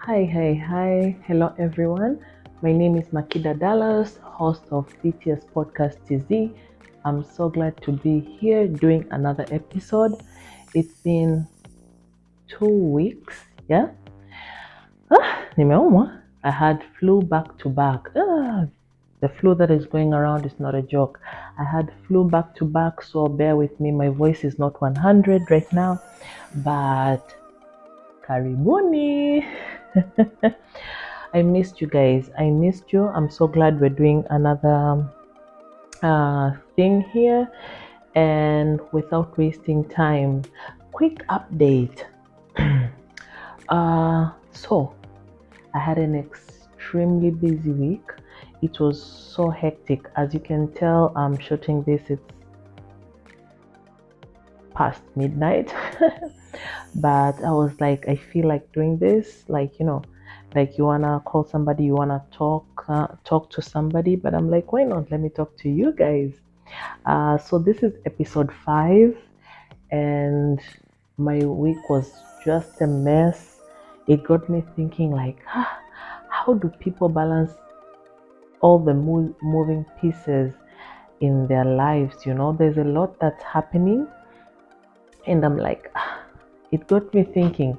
Hi. Hello, everyone. My name is Makida Dallas, host of BTS Podcast TZ. I'm so glad to be here doing another episode. It's been 2 weeks, yeah? Nimeumwa. I had flu back to back. The flu that is going around is not a joke. I had flu back to back, so bear with me. My voice is not 100 right now, but karibuni. I missed you guys. I missed you. I'm so glad we're doing another thing here. And without wasting time, quick update. So, I had an extremely busy week. It was so hectic. As you can tell, I'm shooting this, it's past midnight. But I was like, I feel like doing this, like, like you wanna call somebody, you wanna talk to somebody, but I'm like, why not? Let me talk to you guys. So this is episode 5, and my week was just a mess. It got me thinking, like, how do people balance all the moving pieces in their lives? There's a lot that's happening, and I'm like, it got me thinking,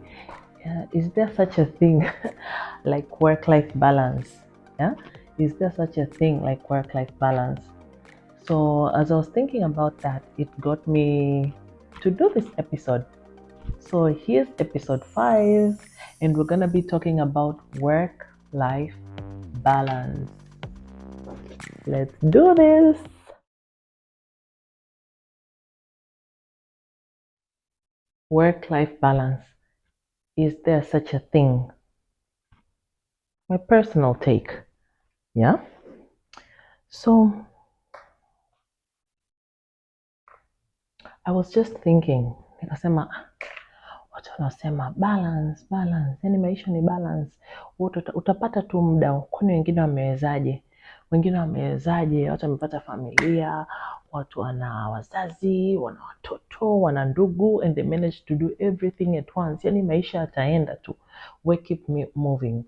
is there such a thing like work-life balance? Yeah, is there such a thing like work-life balance? So as I was thinking about that, it got me to do this episode. So here's episode 5, and we're gonna be talking about work-life balance. Let's do this. Work-life balance. Is there such a thing? My personal take. Yeah. So I was just thinking, nikasema watu wanasema balance, yani maisha ni balance. Utapata tu muda, kwani wengine wamewezaje, watu wamepata familia, watu wana wazazi, wana watoto, wana ndugu, and they manage to do everything at once. Yani maisha yataenda tu, we keep me moving.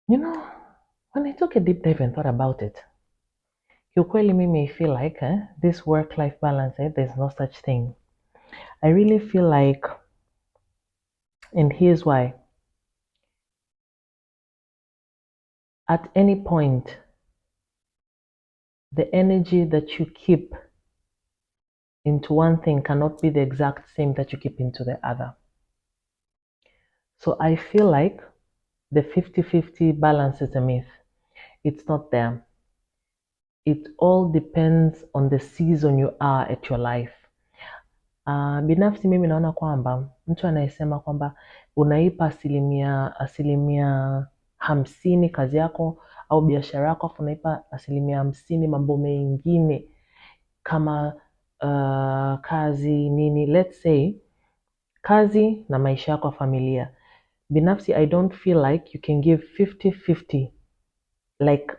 When I took a deep dive and thought about it, kiukweli mimi feel like this work-life balance, there's no such thing. I really feel like, and here's why. At any point, the energy that you keep into one thing cannot be the exact same that you keep into the other. So I feel like the 50-50 balance is a myth. It's not there. It all depends on the season you are at your life. Binafsi mimi naona kwamba mtu anayesema kwamba unaipa asilimia 50 kazi yako au biashara yako, afu unaipa asilimia 50 mambo mengine kama kazi nini, let's say kazi na maisha yako familia. Binafsi, I don't feel like you can give 50-50, like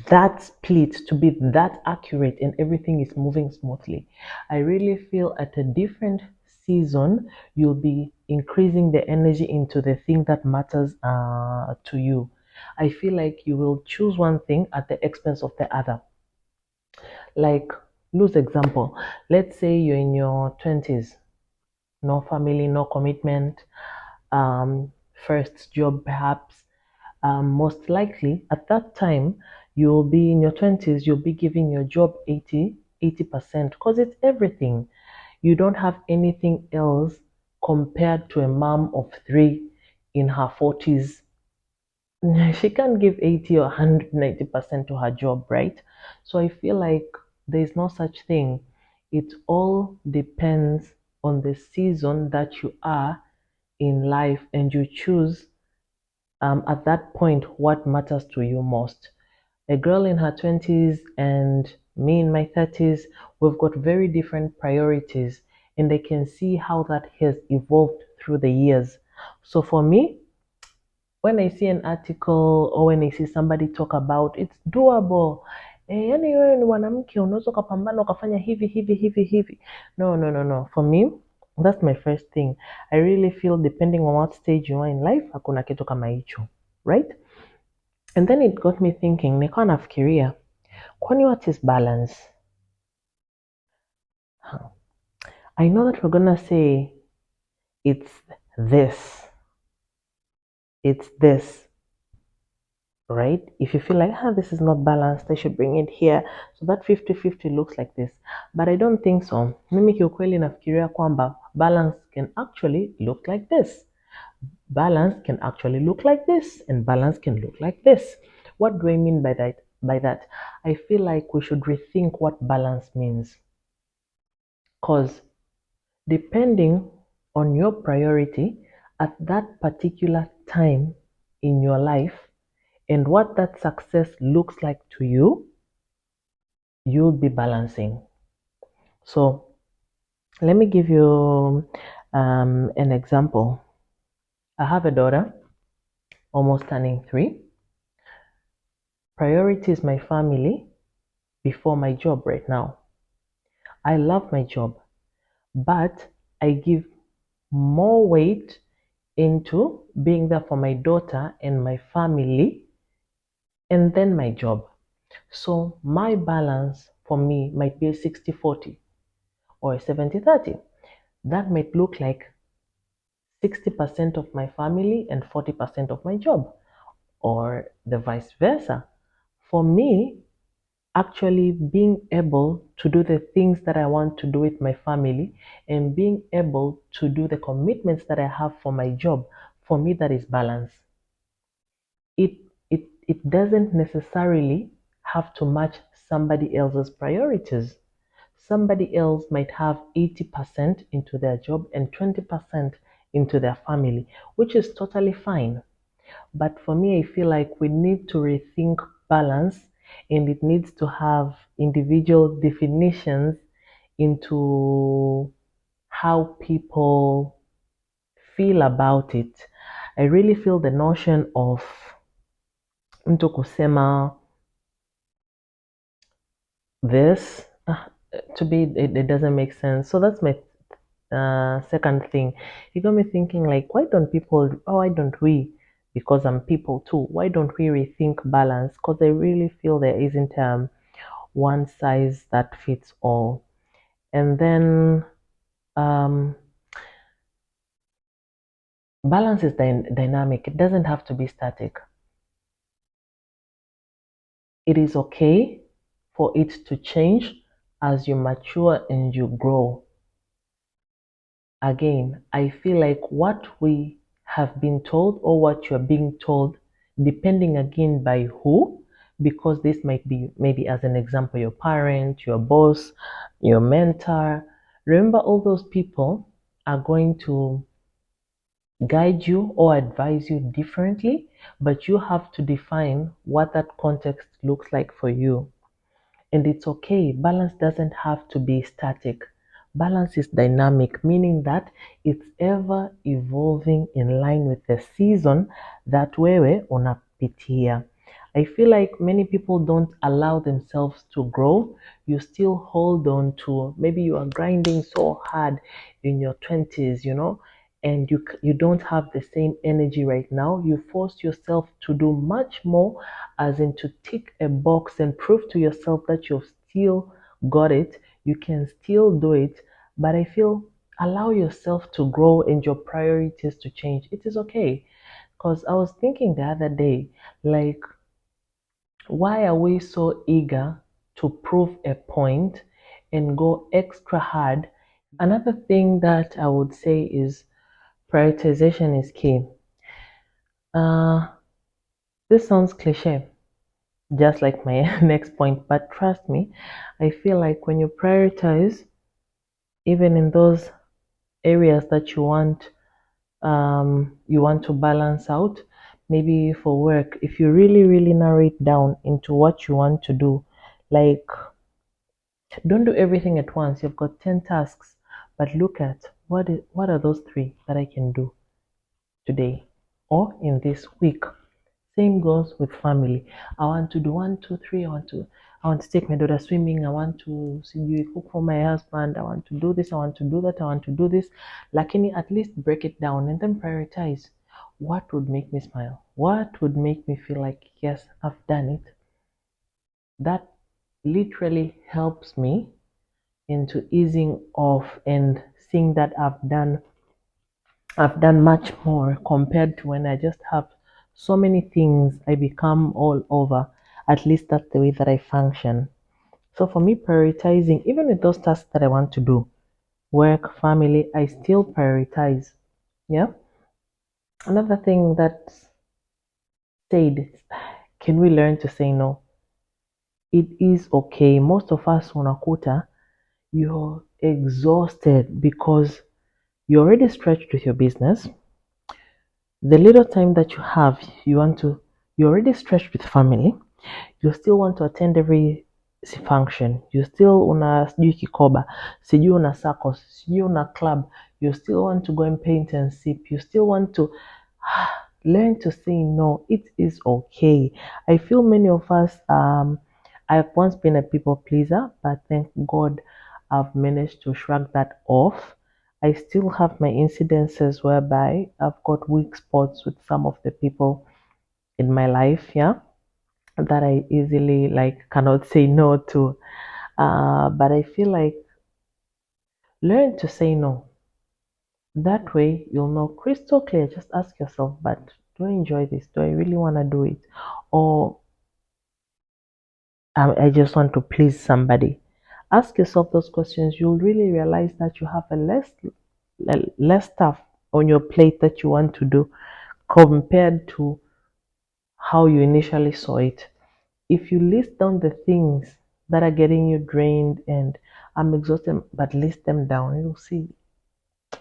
that split to be that accurate and everything is moving smoothly. I really feel at a different season, you'll be increasing the energy into the thing that matters to you. I feel like you will choose one thing at the expense of the other. Like, loose example, let's say you're in your 20s, no family, no commitment, first job perhaps. Most likely at that time, you'll be in your 20s, you'll be giving your job 80% because it's everything. You don't have anything else compared to a mom of 3 in her 40s. She can't give 80 or 190% to her job, right? So I feel like there's no such thing. It all depends on the season that you are in life, and you choose at that point what matters to you most. A girl in her 20s and me in my 30s, we've got very different priorities, and I can see how that has evolved through the years. So for me, when I see an article or when I see somebody talk about it's doable, yani wewe ni mwanamke unaweza ukapambana ukafanya hivi hivi hivi hivi. No. For me, That's my first thing. I really feel depending on what stage you are in life, hakuna kitu kama hicho, right? And then it got me thinking, nikawa nafikiria, kwani what is balance? I know that we're gonna say it's this, it's this, right? If you feel like, this is not balanced, I should bring it here. So that 50-50 looks like this. But I don't think so. Mimi kiukweli nafikiria kwamba balance can actually look like this. Balance can actually look like this, and balance can look like this. What do I mean by that? I feel like we should rethink what balance means. Because depending on your priority at that particular time in your life and what that success looks like to you, you'll be balancing. So let me give you an example. I have a daughter, almost turning 3. Priority is my family before my job right now. I love my job, but I give more weight into being there for my daughter and my family and then my job. So my balance for me might be a 60-40 or a 70-30. That might look like 60% of my family and 40% of my job, or the vice versa. For me, actually being able to do the things that I want to do with my family and being able to do the commitments that I have for my job, for me, that is balance. It doesn't necessarily have to match somebody else's priorities. Somebody else might have 80% into their job and 20% into their family, which is totally fine. But for me, I feel like we need to rethink balance, and it needs to have individual definitions into how people feel about it. I really feel the notion of mtu kusema this to be it doesn't make sense. So that's my second thing. It got me thinking, like, why don't we, because I'm people too, why don't we rethink balance? Because I really feel there isn't one size that fits all. And then balance is dynamic. It doesn't have to be static. It is okay for it to change as you mature and you grow. Again, I feel like what we have been told or what you're being told, depending again by who, because this might be maybe, as an example, your parent, your boss, your mentor. Remember, all those people are going to guide you or advise you differently, but you have to define what that context looks like for you. And it's okay. Balance doesn't have to be static. Balance is dynamic, meaning that it's ever evolving in line with the season that wewe unapitia. I feel like many people don't allow themselves to grow. You still hold on to, maybe you are grinding so hard in your 20s, and you don't have the same energy right now. You force yourself to do much more, as in to tick a box and prove to yourself that you've still got it. You can still do it, but I feel, allow yourself to grow and your priorities to change. It is okay. Because I was thinking the other day, like, why are we so eager to prove a point and go extra hard? Another thing that I would say is prioritization is key. This sounds cliche, just like my next point, but trust me, I feel like when you prioritize, even in those areas that you want to balance out, maybe for work, if you really narrow it down into what you want to do, like, don't do everything at once. You've got 10 tasks, but look at what are those 3 that I can do today or in this week. Same goes with family. I want to do 1, 2, 3. I want to I want to take my daughter swimming. I want to see you cook for my husband. I want to do this. I want to do that. I want to do this. Lakini at least break it down and then prioritize. What would make me smile? What would make me feel like, yes, I've done it? That literally helps me into easing off and seeing that I've done much more compared to when I just have so many things I become all over. At least that's the way that I function. So for me, prioritizing, even with those tasks that I want to do, work, family, I still prioritize. Yeah. Another thing that said, can we learn to say no? It is okay. Most of us unakuta, you're exhausted because you're already stretched with your business. The little time that you have, you're already stretched with family. You still want to attend every function. You still una sijui kikoba, sijui una circus, sijui una club. You still want to go and paint and sip. You still want to learn to say no. It is okay. I feel many of us, I've once been a people pleaser, but thank God I've managed to shrug that off. I still have my incidences whereby I've got weak spots with some of the people in my life, yeah, that I easily like cannot say no to. But I feel like learn to say no. That way you'll know crystal clear. Just ask yourself, but do I enjoy this? Do I really want to do it? Or I just want to please somebody? Ask yourself those questions. You'll really realize that you have less stuff on your plate that you want to do compared to how you initially saw it. If you list down the things that are getting you drained and I'm exhausted, but list them down, you'll see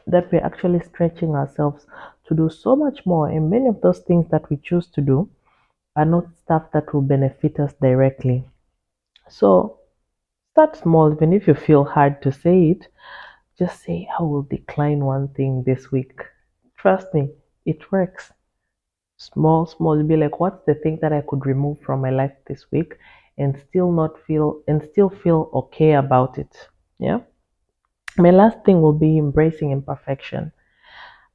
that we're actually stretching ourselves to do so much more. And many of those things that we choose to do are not stuff that will benefit us directly. So start small, even if you feel hard to say it, just say, I will decline one thing this week. Trust me, it works. Small, small, be like, what's the thing that I could remove from my life this week and still feel okay about it. Yeah. My last thing will be embracing imperfection.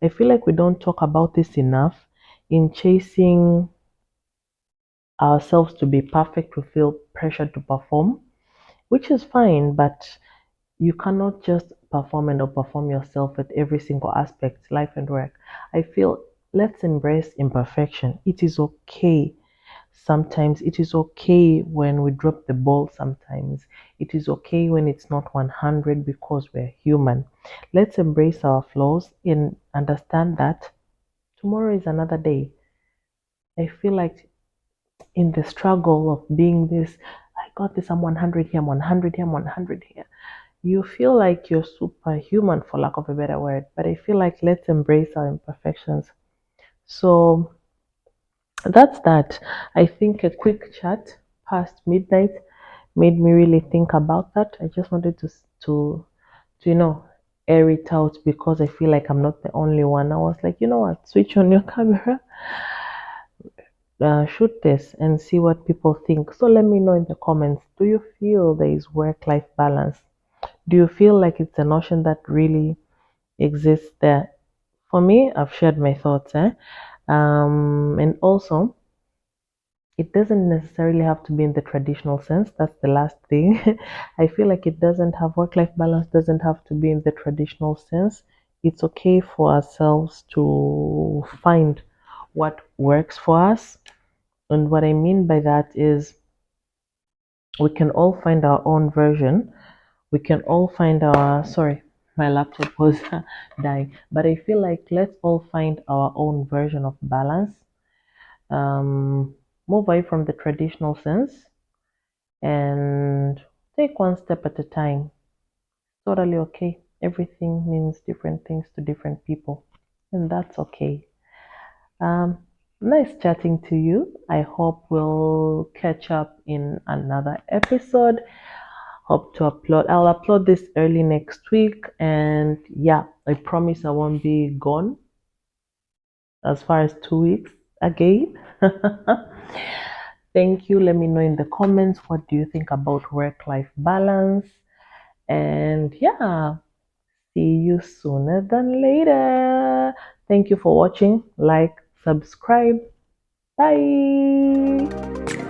I feel like we don't talk about this enough. In chasing ourselves to be perfect, we feel pressure to perform, which is fine, but you cannot just perform and outperform yourself at every single aspect, life and work. I feel let's embrace imperfection. It is okay. Sometimes it is okay when we drop the ball. Sometimes it is okay when it's not 100 because we're human. Let's embrace our flaws and understand that tomorrow is another day. I feel like in the struggle of being this, I got this, I'm 100 here, I'm 100 here, I'm 100 here. You feel like you're superhuman, for lack of a better word. But I feel like let's embrace our imperfections. So that's that. I think a quick chat past midnight made me really think about that. I just wanted to air it out because I feel like I'm not the only one. I was like, you know what, switch on your camera, shoot this and see what people think. So let me know in the comments, do you feel there is work-life balance? Do you feel like it's a notion that really exists there? For me, I've shared my thoughts, and also it doesn't necessarily have to be in the traditional sense. That's the last thing. I feel like it doesn't have work-life balance, doesn't have to be in the traditional sense. It's okay for ourselves to find what works for us. And what I mean by that is we can all find our own version. We can all find our, sorry, my laptop was dying, but I feel like let's all find our own version of balance. Um, Move away from the traditional sense and take one step at a time. Totally okay. Everything means different things to different people, and that's okay. Um, Nice chatting to you. I hope we'll catch up in another episode. Hope to upload. I'll upload this early next week, and yeah, I promise I won't be gone as far as 2 weeks again. Thank you. Let me know in the comments, what do you think about work-life balance? And yeah, see you sooner than later. Thank you for watching. Like, subscribe. Bye.